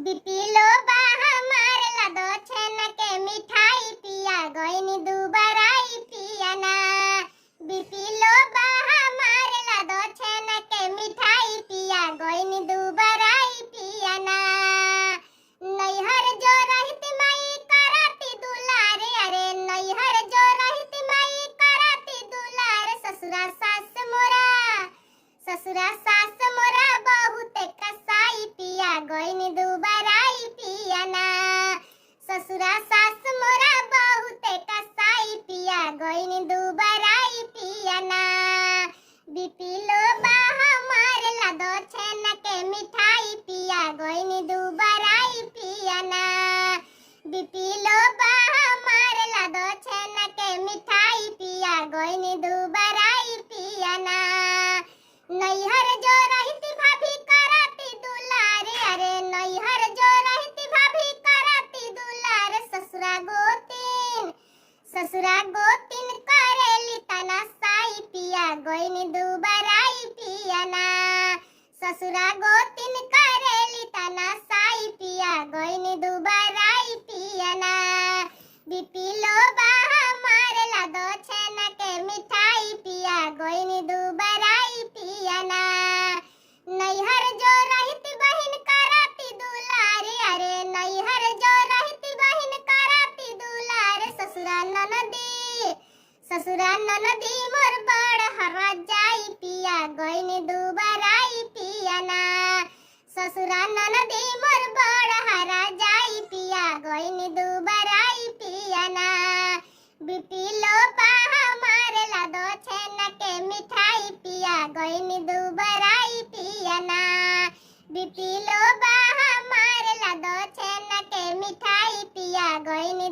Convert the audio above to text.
बिपिलो बाहा मारला दो छेन के मिठाई पिया गईनी दुबराई पियाना। बिपिलो बाहा मारला दो छेन के मिठाई पिया गईनी दुबराई पियाना। नैहर जो रहित माई कराती दुलारे, अरे नैहर जो रहित माई कराती दुलारे। ससुरा सास मोरा बहुत कसाई पिया गईनी दुबराई पियाना। ससुरा सास मोरा बहुत कसाई पिया गईनी दुबराई पियाना। बिपिलो बाहा मारला दो छेन के मिठाई पिया गईनी दुबराई पियाना। बिपिलो बाहा मारला दो छेन के मिठाई पिया गईनी दुबराई पियाना। नैहर जो रहती भाभी कराती दुलारे, अरे नैहर जो रहती भाभी कराती दुलारे। ससुरा गोतिन करेली तना साई पिया गईनी दुबराई पियाना। ससुरा गोतिन करेली तना साई पिया गईनी दुबराई पियाना। बिपिलो बाहा मारला दो छेन के मिठाई पिया गईनी दुबराई पियाना। नैहर जो रहती बहिन कराती दुलारे, अरे नैहर जो रहती बहिन कराती दुलारे। ससुरा ननदी मोर बड़ हरा जाई पिया गईनी दुबराई पियाना। ससुरा ननदी मोर बड़ हरा जाई पिया गईनी दुबराई पियाना। बिपिलो बाहा मारला दो छेन के मिठाई पिया गईनी दुबराई पियाना। बिपिलो बाहा मारला दो छेन के मिठाई पिया गईनी